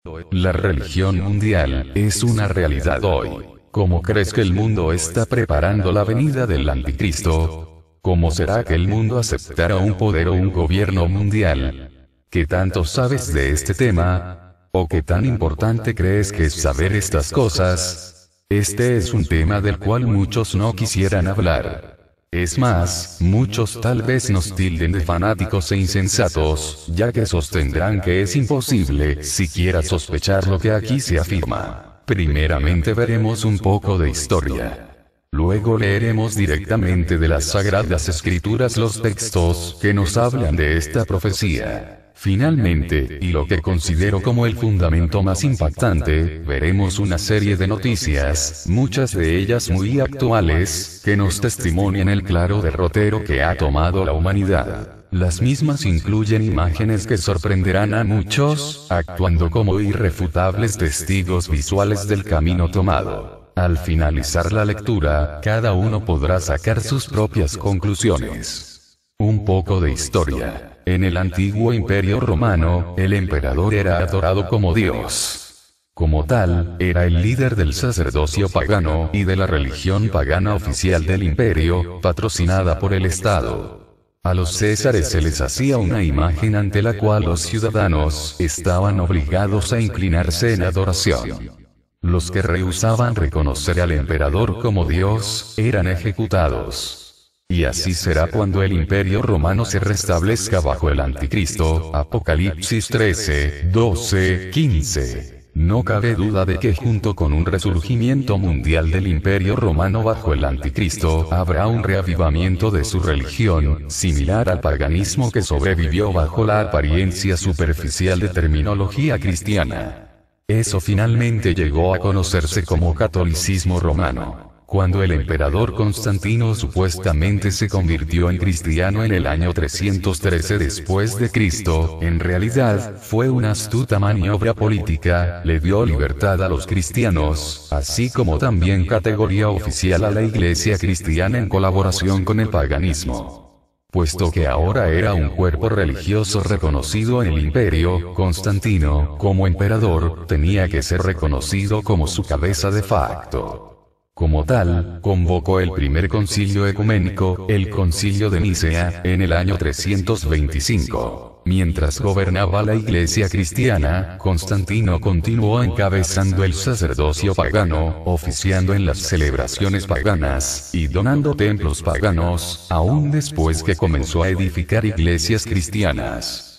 La religión mundial es una realidad hoy. ¿Cómo crees que el mundo está preparando la venida del anticristo? ¿Cómo será que el mundo aceptará un poder o un gobierno mundial? ¿Qué tanto sabes de este tema? ¿O qué tan importante crees que es saber estas cosas? Este es un tema del cual muchos no quisieran hablar. Es más, muchos tal vez nos tilden de fanáticos e insensatos, ya que sostendrán que es imposible siquiera sospechar lo que aquí se afirma. Primeramente veremos un poco de historia. Luego leeremos directamente de las Sagradas Escrituras los textos que nos hablan de esta profecía. Finalmente, y lo que considero como el fundamento más impactante, veremos una serie de noticias, muchas de ellas muy actuales, que nos testimonian el claro derrotero que ha tomado la humanidad. Las mismas incluyen imágenes que sorprenderán a muchos, actuando como irrefutables testigos visuales del camino tomado. Al finalizar la lectura, cada uno podrá sacar sus propias conclusiones. Un poco de historia. En el antiguo Imperio Romano, el emperador era adorado como Dios. Como tal, era el líder del sacerdocio pagano y de la religión pagana oficial del imperio, patrocinada por el Estado. A los césares se les hacía una imagen ante la cual los ciudadanos estaban obligados a inclinarse en adoración. Los que rehusaban reconocer al emperador como Dios, eran ejecutados. Y así será cuando el Imperio Romano se restablezca bajo el Anticristo. Apocalipsis 13, 12, 15. No cabe duda de que junto con un resurgimiento mundial del Imperio Romano bajo el Anticristo, habrá un reavivamiento de su religión, similar al paganismo que sobrevivió bajo la apariencia superficial de terminología cristiana. Eso finalmente llegó a conocerse como catolicismo romano. Cuando el emperador Constantino supuestamente se convirtió en cristiano en el año 313 después de Cristo, en realidad, fue una astuta maniobra política, le dio libertad a los cristianos, así como también categoría oficial a la Iglesia cristiana en colaboración con el paganismo. Puesto que ahora era un cuerpo religioso reconocido en el imperio, Constantino, como emperador, tenía que ser reconocido como su cabeza de facto. Como tal, convocó el primer concilio ecuménico, el Concilio de Nicea, en el año 325. Mientras gobernaba la Iglesia cristiana, Constantino continuó encabezando el sacerdocio pagano, oficiando en las celebraciones paganas, y donando templos paganos, aún después que comenzó a edificar iglesias cristianas.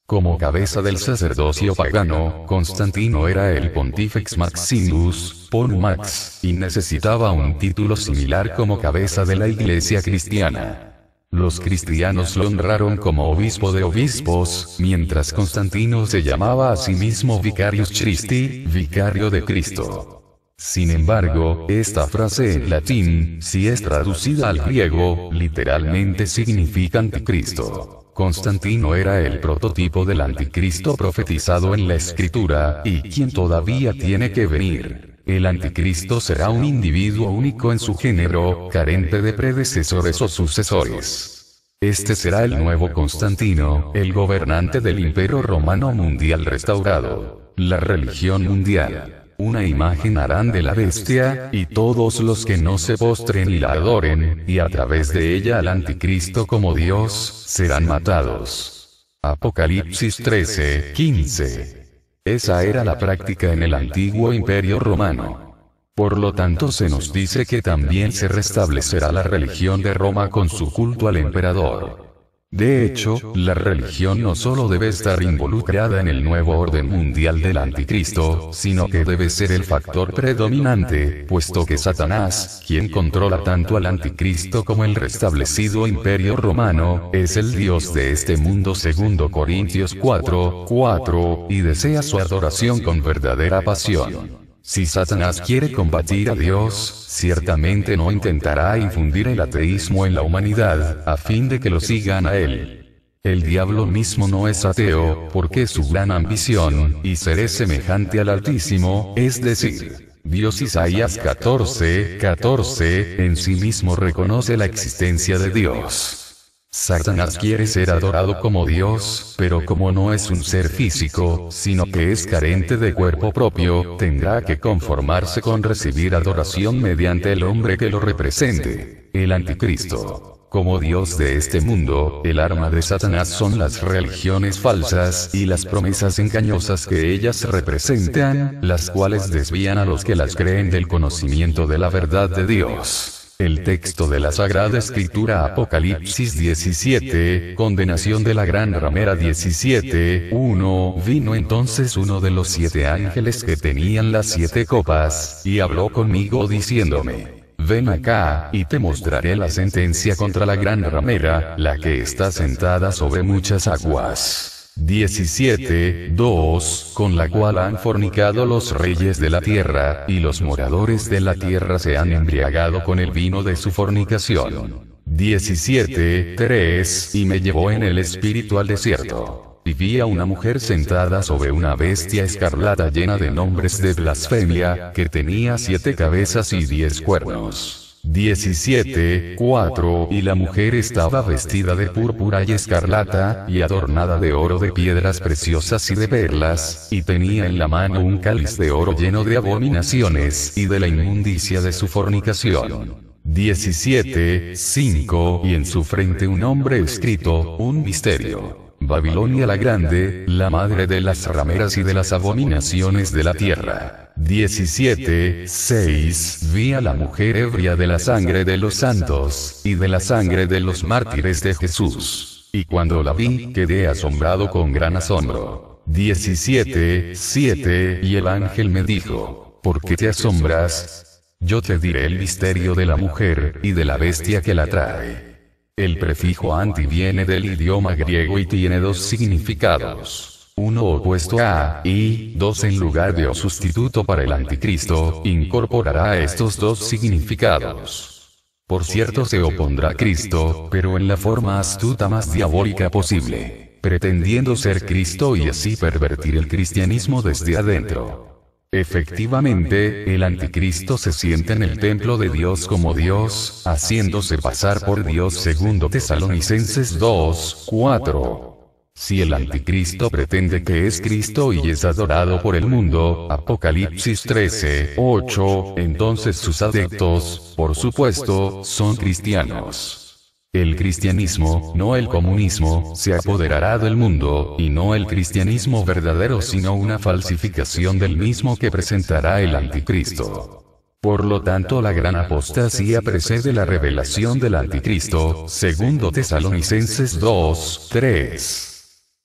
Como cabeza del sacerdocio pagano, Constantino era el Pontifex Maximus, Ponumax, y necesitaba un título similar como cabeza de la Iglesia cristiana. Los cristianos lo honraron como obispo de obispos, mientras Constantino se llamaba a sí mismo Vicarius Christi, vicario de Cristo. Sin embargo, esta frase en latín, si es traducida al griego, literalmente significa anticristo. Constantino era el prototipo del anticristo profetizado en la escritura, y quien todavía tiene que venir. El anticristo será un individuo único en su género, carente de predecesores o sucesores. Este será el nuevo Constantino, el gobernante del Imperio Romano Mundial restaurado. La religión mundial. Una imagen harán de la bestia, y todos los que no se postren y la adoren, y a través de ella al anticristo como Dios, serán matados. Apocalipsis 13, 15. Esa era la práctica en el antiguo Imperio Romano. Por lo tanto se nos dice que también se restablecerá la religión de Roma con su culto al emperador. De hecho, la religión no solo debe estar involucrada en el nuevo orden mundial del anticristo, sino que debe ser el factor predominante, puesto que Satanás, quien controla tanto al anticristo como el restablecido imperio romano, es el Dios de este mundo segundo Corintios 4, 4, y desea su adoración con verdadera pasión. Si Satanás quiere combatir a Dios, ciertamente no intentará infundir el ateísmo en la humanidad, a fin de que lo sigan a él. El diablo mismo no es ateo, porque su gran ambición, y seré semejante al Altísimo, es decir, Dios. Isaías 14, 14, en sí mismo reconoce la existencia de Dios. Satanás quiere ser adorado como Dios, pero como no es un ser físico, sino que es carente de cuerpo propio, tendrá que conformarse con recibir adoración mediante el hombre que lo represente, el anticristo. Como Dios de este mundo, el arma de Satanás son las religiones falsas y las promesas engañosas que ellas representan, las cuales desvían a los que las creen del conocimiento de la verdad de Dios. El texto de la Sagrada Escritura Apocalipsis 17, condenación de la gran ramera 17, 1, vino entonces uno de los 7 ángeles que tenían las 7 copas, y habló conmigo diciéndome: ven acá, y te mostraré la sentencia contra la gran ramera, la que está sentada sobre muchas aguas. 17, 2, con la cual han fornicado los reyes de la tierra, y los moradores de la tierra se han embriagado con el vino de su fornicación. 17, 3, y me llevó en el espíritu al desierto. Y vi a una mujer sentada sobre una bestia escarlata llena de nombres de blasfemia, que tenía 7 cabezas y 10 cuernos. 17, 4, y la mujer estaba vestida de púrpura y escarlata, y adornada de oro, de piedras preciosas y de perlas, y tenía en la mano un cáliz de oro lleno de abominaciones y de la inmundicia de su fornicación. 17, 5, y en su frente un nombre escrito, un misterio: Babilonia la Grande, la madre de las rameras y de las abominaciones de la tierra. 17, 6, vi a la mujer ebria de la sangre de los santos, y de la sangre de los mártires de Jesús. Y cuando la vi, quedé asombrado con gran asombro. 17, 7, y el ángel me dijo: ¿por qué te asombras? Yo te diré el misterio de la mujer, y de la bestia que la trae. El prefijo anti viene del idioma griego y tiene 2 significados. Uno opuesto a, y, 2 en lugar de o sustituto para el anticristo, incorporará estos 2 significados. Por cierto, se opondrá a Cristo, pero en la forma astuta más diabólica posible, pretendiendo ser Cristo y así pervertir el cristianismo desde adentro. Efectivamente, el anticristo se sienta en el templo de Dios como Dios, haciéndose pasar por Dios, segundo Tesalonicenses 2, 4. Si el anticristo pretende que es Cristo y es adorado por el mundo, Apocalipsis 13, 8, entonces sus adeptos, por supuesto, son cristianos. El cristianismo, no el comunismo, se apoderará del mundo, y no el cristianismo verdadero sino una falsificación del mismo que presentará el anticristo. Por lo tanto, la gran apostasía precede la revelación del anticristo, segundo Tesalonicenses 2, 3.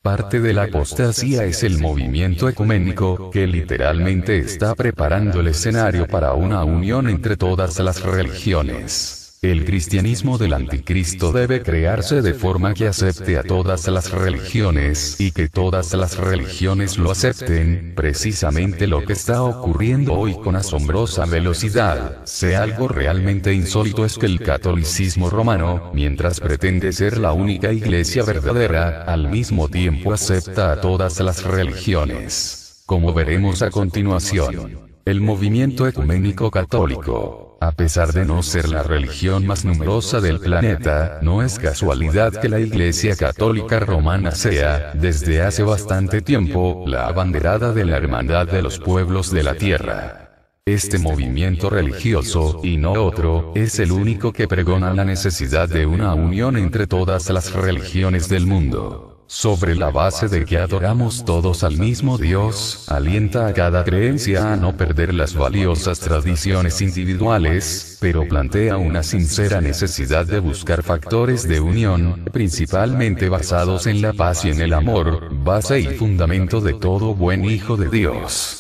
Parte de la apostasía es el movimiento ecuménico, que literalmente está preparando el escenario para una unión entre todas las religiones. El cristianismo del anticristo debe crearse de forma que acepte a todas las religiones, y que todas las religiones lo acepten, precisamente lo que está ocurriendo hoy con asombrosa velocidad. Sea algo realmente insólito es que el catolicismo romano, mientras pretende ser la única iglesia verdadera, al mismo tiempo acepta a todas las religiones. Como veremos a continuación, el movimiento ecuménico católico, a pesar de no ser la religión más numerosa del planeta, no es casualidad que la Iglesia Católica Romana sea, desde hace bastante tiempo, la abanderada de la hermandad de los pueblos de la tierra. Este movimiento religioso, y no otro, es el único que pregona la necesidad de una unión entre todas las religiones del mundo. Sobre la base de que adoramos todos al mismo Dios, alienta a cada creencia a no perder las valiosas tradiciones individuales, pero plantea una sincera necesidad de buscar factores de unión, principalmente basados en la paz y en el amor, base y fundamento de todo buen hijo de Dios.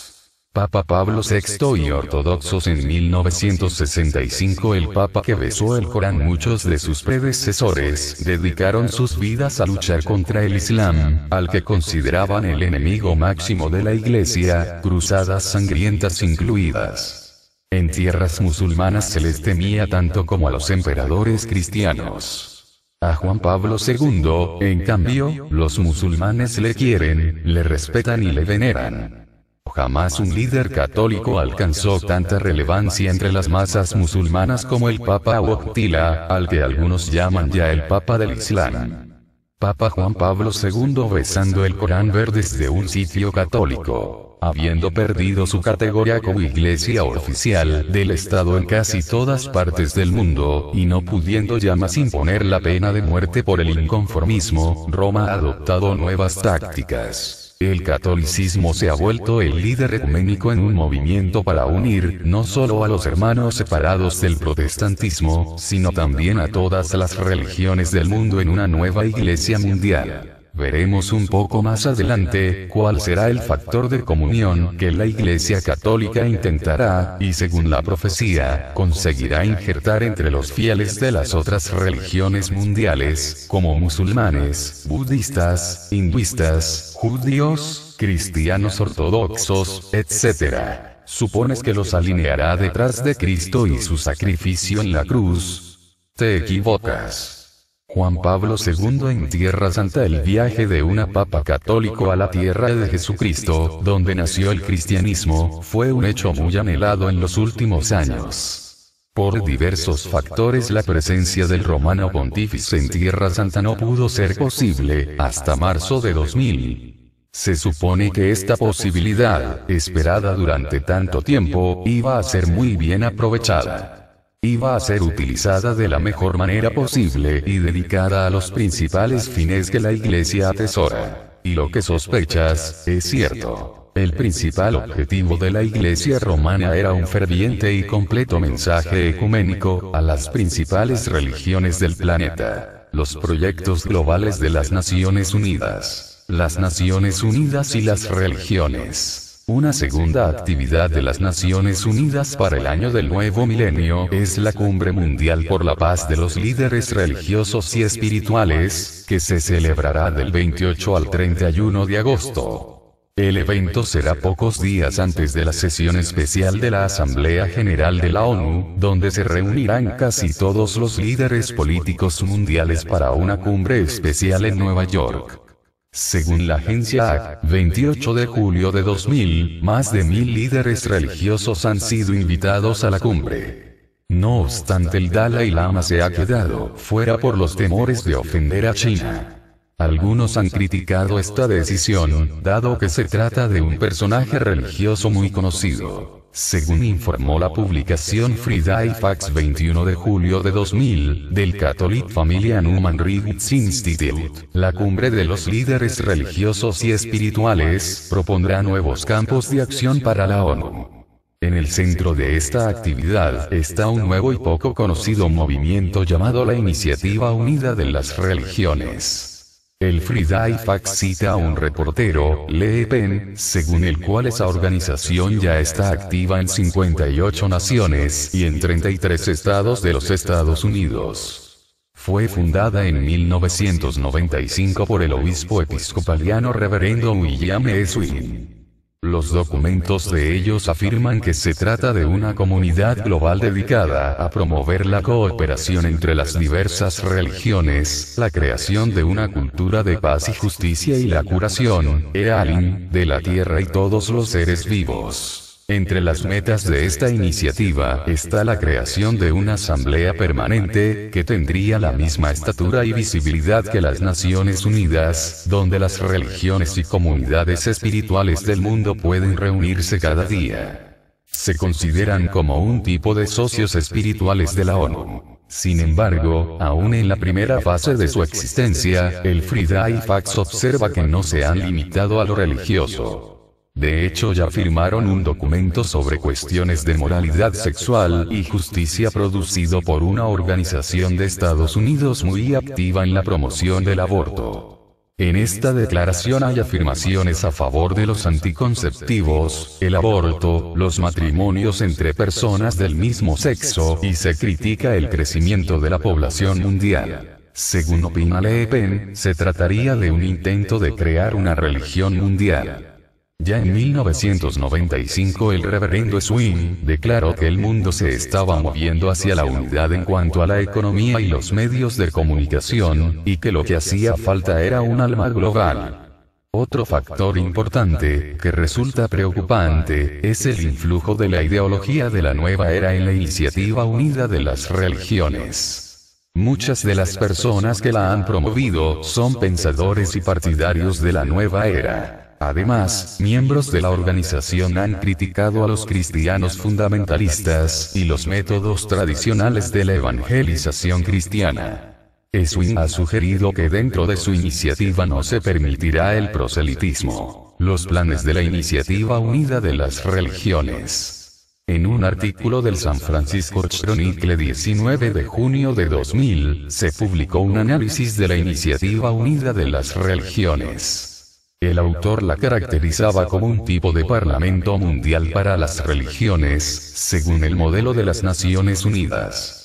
Papa Pablo VI y ortodoxos. En 1965 el Papa que besó el Corán. Muchos de sus predecesores dedicaron sus vidas a luchar contra el Islam, al que consideraban el enemigo máximo de la Iglesia, cruzadas sangrientas incluidas. En tierras musulmanas se les temía tanto como a los emperadores cristianos. A Juan Pablo II, en cambio, los musulmanes le quieren, le respetan y le veneran. Jamás un líder católico alcanzó tanta relevancia entre las masas musulmanas como el Papa Wojtyla, al que algunos llaman ya el Papa del Islam. Papa Juan Pablo II besando el Corán ver desde un sitio católico, habiendo perdido su categoría como iglesia oficial del Estado en casi todas partes del mundo, y no pudiendo ya más imponer la pena de muerte por el inconformismo, Roma ha adoptado nuevas tácticas. El catolicismo se ha vuelto el líder ecuménico en un movimiento para unir, no solo a los hermanos separados del protestantismo, sino también a todas las religiones del mundo en una nueva iglesia mundial. Veremos un poco más adelante, cuál será el factor de comunión que la Iglesia Católica intentará, y según la profecía, conseguirá injertar entre los fieles de las otras religiones mundiales, como musulmanes, budistas, hinduistas, judíos, cristianos ortodoxos, etc. ¿Supones que los alineará detrás de Cristo y su sacrificio en la cruz? Te equivocas. Juan Pablo II en Tierra Santa. El viaje de un papa católico a la tierra de Jesucristo, donde nació el cristianismo, fue un hecho muy anhelado en los últimos años. Por diversos factores la presencia del romano pontífice en Tierra Santa no pudo ser posible, hasta marzo de 2000. Se supone que esta posibilidad, esperada durante tanto tiempo, iba a ser muy bien aprovechada. Iba a ser utilizada de la mejor manera posible y dedicada a los principales fines que la Iglesia atesora. Y lo que sospechas, es cierto. El principal objetivo de la Iglesia romana era un ferviente y completo mensaje ecuménico a las principales religiones del planeta. Los proyectos globales de las Naciones Unidas. Las Naciones Unidas y las religiones. Una segunda actividad de las Naciones Unidas para el año del nuevo milenio es la Cumbre Mundial por la Paz de los Líderes Religiosos y Espirituales, que se celebrará del 28 al 31 de agosto. El evento será pocos días antes de la sesión especial de la Asamblea General de la ONU, donde se reunirán casi todos los líderes políticos mundiales para una cumbre especial en Nueva York. Según la agencia AC, 28 de julio de 2000, más de 1000 líderes religiosos han sido invitados a la cumbre. No obstante, el Dalai Lama se ha quedado fuera por los temores de ofender a China. Algunos han criticado esta decisión, dado que se trata de un personaje religioso muy conocido. Según informó la publicación Friday Facts 21 de julio de 2000, del Catholic Family and Human Rights Institute, la cumbre de los líderes religiosos y espirituales propondrá nuevos campos de acción para la ONU. En el centro de esta actividad está un nuevo y poco conocido movimiento llamado la Iniciativa Unida de las Religiones. El Friday Facts cita a un reportero, Lee Pen, según el cual esa organización ya está activa en 58 naciones y en 33 estados de los Estados Unidos. Fue fundada en 1995 por el obispo episcopaliano Reverendo William E. Swing. Los documentos de ellos afirman que se trata de una comunidad global dedicada a promover la cooperación entre las diversas religiones, la creación de una cultura de paz y justicia y la curación, healing, de la tierra y todos los seres vivos. Entre las metas de esta iniciativa está la creación de una asamblea permanente, que tendría la misma estatura y visibilidad que las Naciones Unidas, donde las religiones y comunidades espirituales del mundo pueden reunirse cada día. Se consideran como un tipo de socios espirituales de la ONU. Sin embargo, aún en la primera fase de su existencia, el Friday Facts observa que no se han limitado a lo religioso. De hecho, ya firmaron un documento sobre cuestiones de moralidad sexual y justicia producido por una organización de Estados Unidos muy activa en la promoción del aborto. En esta declaración hay afirmaciones a favor de los anticonceptivos, el aborto, los matrimonios entre personas del mismo sexo y se critica el crecimiento de la población mundial. Según opina Lee Pen, se trataría de un intento de crear una religión mundial. Ya en 1995 el reverendo Swing declaró que el mundo se estaba moviendo hacia la unidad en cuanto a la economía y los medios de comunicación, y que lo que hacía falta era un alma global. Otro factor importante, que resulta preocupante, es el influjo de la ideología de la nueva era en la iniciativa unida de las religiones. Muchas de las personas que la han promovido son pensadores y partidarios de la nueva era. Además, miembros de la organización han criticado a los cristianos fundamentalistas y los métodos tradicionales de la evangelización cristiana. Swing ha sugerido que dentro de su iniciativa no se permitirá el proselitismo, los planes de la iniciativa unida de las religiones. En un artículo del San Francisco Chronicle 19 de junio de 2000, se publicó un análisis de la iniciativa unida de las religiones. El autor la caracterizaba como un tipo de parlamento mundial para las religiones, según el modelo de las Naciones Unidas.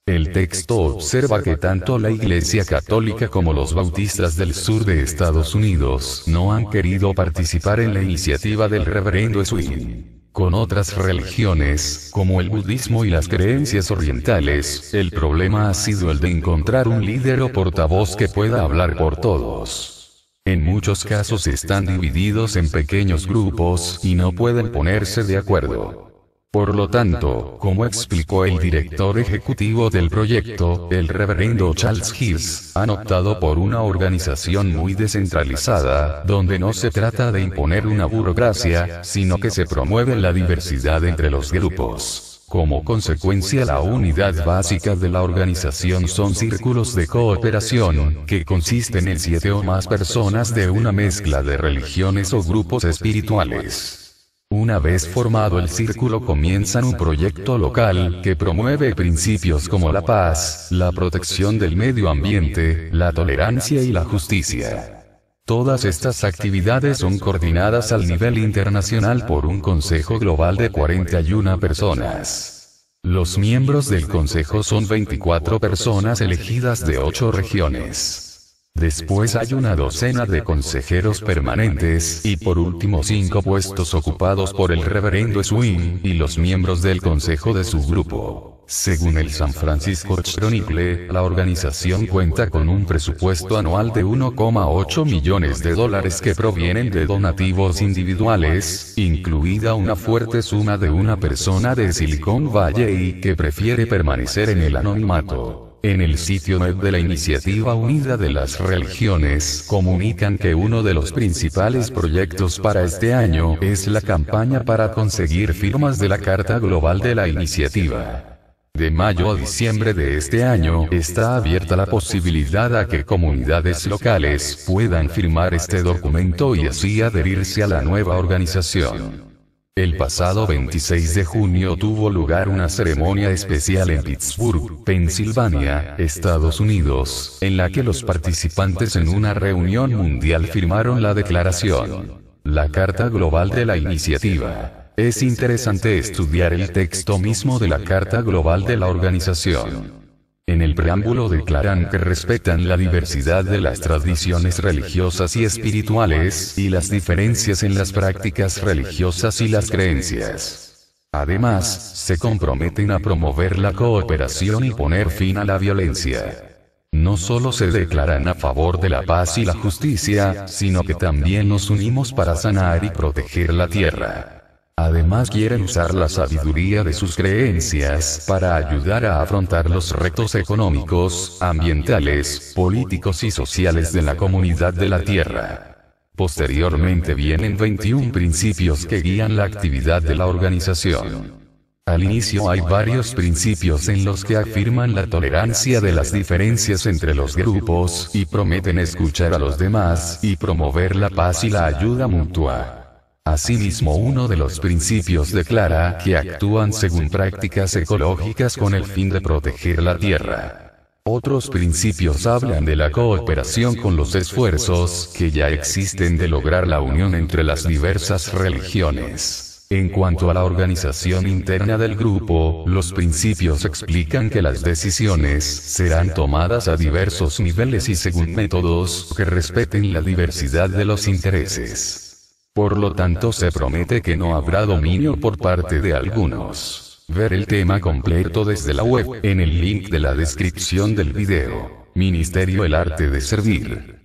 El texto observa que tanto la Iglesia Católica como los bautistas del sur de Estados Unidos no han querido participar en la iniciativa del reverendo Swing. Con otras religiones, como el budismo y las creencias orientales, el problema ha sido el de encontrar un líder o portavoz que pueda hablar por todos. En muchos casos están divididos en pequeños grupos y no pueden ponerse de acuerdo. Por lo tanto, como explicó el director ejecutivo del proyecto, el reverendo Charles Hills, han optado por una organización muy descentralizada, donde no se trata de imponer una burocracia, sino que se promueve la diversidad entre los grupos. Como consecuencia, la unidad básica de la organización son círculos de cooperación, que consisten en 7 o más personas de una mezcla de religiones o grupos espirituales. Una vez formado el círculo comienzan un proyecto local, que promueve principios como la paz, la protección del medio ambiente, la tolerancia y la justicia. Todas estas actividades son coordinadas al nivel internacional por un Consejo Global de 41 personas. Los miembros del Consejo son 24 personas elegidas de 8 regiones. Después hay una docena de consejeros permanentes, y por último 5 puestos ocupados por el reverendo Swing, y los miembros del consejo de su grupo. Según el San Francisco Chronicle, la organización cuenta con un presupuesto anual de $1,8 millones que provienen de donativos individuales, incluida una fuerte suma de una persona de Silicon Valley que prefiere permanecer en el anonimato. En el sitio web de la Iniciativa Unida de las Religiones, comunican que uno de los principales proyectos para este año es la campaña para conseguir firmas de la Carta Global de la Iniciativa. De mayo a diciembre de este año, está abierta la posibilidad a que comunidades locales puedan firmar este documento y así adherirse a la nueva organización. El pasado 26 de junio tuvo lugar una ceremonia especial en Pittsburgh, Pensilvania, Estados Unidos, en la que los participantes en una reunión mundial firmaron la declaración, la Carta Global de la Iniciativa. Es interesante estudiar el texto mismo de la Carta Global de la organización. En el preámbulo declaran que respetan la diversidad de las tradiciones religiosas y espirituales, y las diferencias en las prácticas religiosas y las creencias. Además, se comprometen a promover la cooperación y poner fin a la violencia. No solo se declaran a favor de la paz y la justicia, sino que también nos unimos para sanar y proteger la tierra. Además quieren usar la sabiduría de sus creencias para ayudar a afrontar los retos económicos, ambientales, políticos y sociales de la comunidad de la Tierra. Posteriormente vienen 21 principios que guían la actividad de la organización. Al inicio hay varios principios en los que afirman la tolerancia de las diferencias entre los grupos, y prometen escuchar a los demás, y promover la paz y la ayuda mutua. Asimismo, uno de los principios declara que actúan según prácticas ecológicas con el fin de proteger la tierra. Otros principios hablan de la cooperación con los esfuerzos que ya existen de lograr la unión entre las diversas religiones. En cuanto a la organización interna del grupo, los principios explican que las decisiones serán tomadas a diversos niveles y según métodos que respeten la diversidad de los intereses. Por lo tanto, se promete que no habrá dominio por parte de algunos. Ver el tema completo desde la web, en el link de la descripción del video. Ministerio El Arte de Servir.